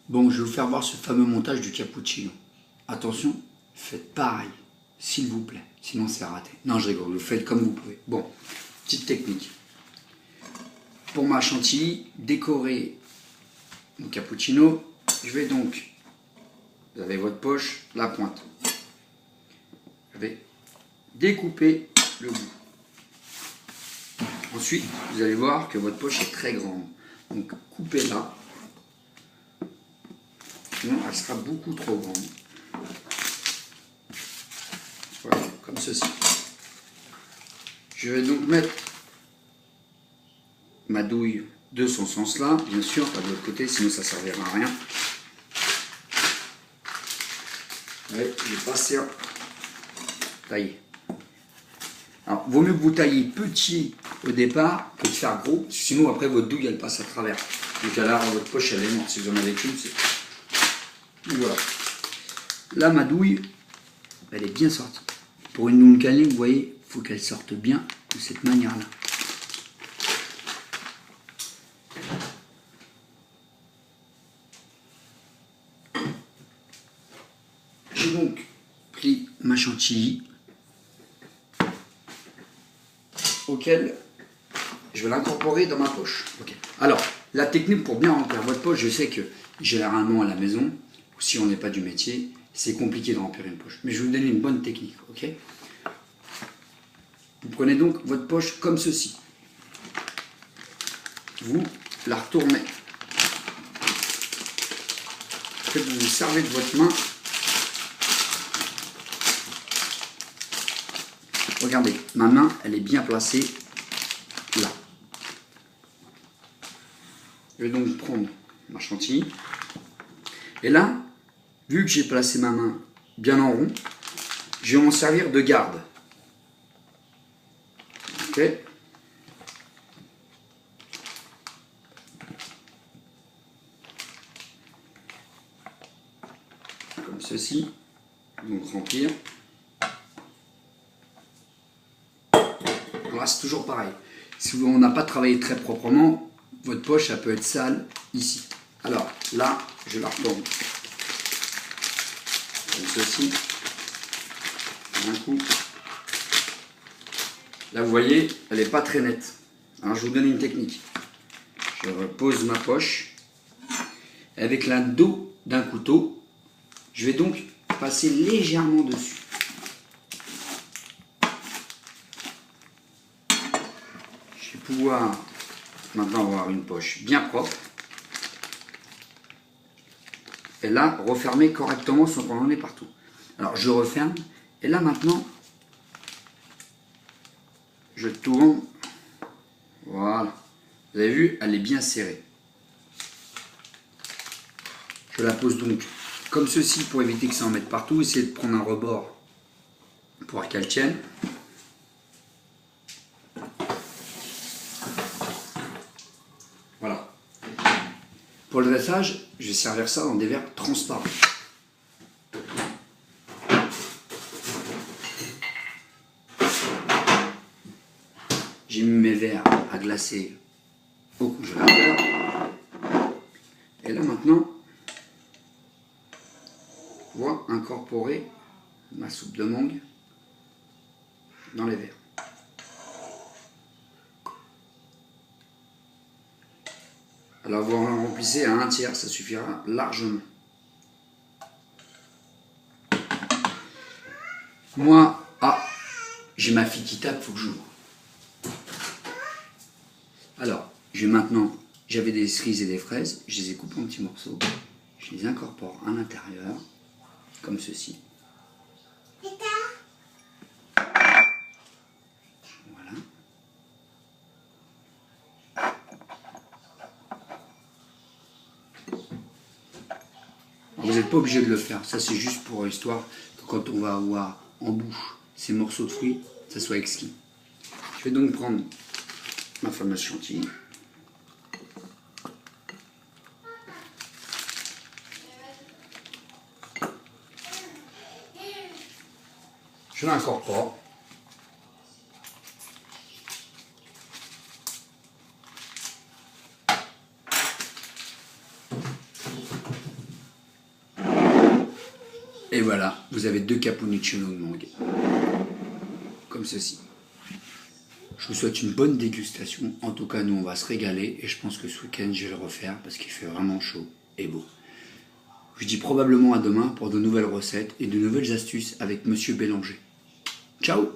Bon, je vais vous faire voir ce fameux montage du cappuccino. Attention, faites pareil, s'il vous plaît, sinon c'est raté. Non, je rigole, vous faites comme vous pouvez. Bon, petite technique. Pour ma chantilly, décorer mon cappuccino, je vais donc, vous avez votre poche, la pointe. Je vais découper le bout. Ensuite, vous allez voir que votre poche est très grande. Donc, coupez-la. Sinon, elle sera beaucoup trop grande. Voilà, comme ceci. Je vais donc mettre ma douille de son sens là, bien sûr, pas de l'autre côté, sinon ça ne servira à rien. Ouais, je vais passer à tailler. Alors, vaut mieux que vous taillez petit au départ que de faire gros, sinon après votre douille elle passe à travers. Donc alors votre poche elle est morte, si vous en avez qu'une, c'est... Voilà. Là ma douille, elle est bien sortie. Pour une douille calée, vous voyez, il faut qu'elle sorte bien de cette manière-là. J'ai donc pris ma chantilly auquel je vais l'incorporer dans ma poche. Okay. Alors, la technique pour bien remplir votre poche, je sais que généralement à la maison, ou si on n'est pas du métier, c'est compliqué de remplir une poche. Mais je vais vous donner une bonne technique. Ok. Vous prenez donc votre poche comme ceci. Vous la retournez. Vous vous servez de votre main. Regardez, ma main, elle est bien placée là. Je vais donc prendre ma chantilly. Et là, vu que j'ai placé ma main bien en rond, je vais m'en servir de garde. Ok. Comme ceci. Donc remplir. Là, c'est toujours pareil. Si on n'a pas travaillé très proprement, votre poche, ça peut être sale ici. Alors, là, je la retourne. Comme ceci. Un coup. Là, vous voyez, elle n'est pas très nette. Alors, je vous donne une technique. Je repose ma poche. Avec la dos d'un couteau, je vais donc passer légèrement dessus. Pouvoir maintenant avoir une poche bien propre et là refermer correctement sans qu'on en ait partout. Alors je referme et là maintenant je tourne. Voilà, vous avez vu, elle est bien serrée. Je la pose donc comme ceci pour éviter que ça en mette partout. Essayez de prendre un rebord pour qu'elle tienne. Voilà. Pour le dressage, je vais servir ça dans des verres transparents. J'ai mis mes verres à glacer au congélateur. Et là maintenant, je vais incorporer ma soupe de mangue dans les verres. Alors vous en remplissez à 1/3, ça suffira largement. Moi, j'ai ma fille qui tape, il faut que j'ouvre. Alors, je vais maintenant, j'avais des cerises et des fraises, je les ai coupées en petits morceaux. Je les incorpore à l'intérieur, comme ceci. Voilà. Vous n'êtes pas obligé de le faire, ça c'est juste pour histoire que quand on va avoir en bouche ces morceaux de fruits, ça soit exquis. Je vais donc prendre ma fameuse chantilly. Je l'incorpore. Et voilà, vous avez 2 cappuccino de mangue. Comme ceci. Je vous souhaite une bonne dégustation. En tout cas, nous, on va se régaler. Et je pense que ce week-end, je vais le refaire parce qu'il fait vraiment chaud et beau. Je dis probablement à demain pour de nouvelles recettes et de nouvelles astuces avec Monsieur Bélanger. Ciao!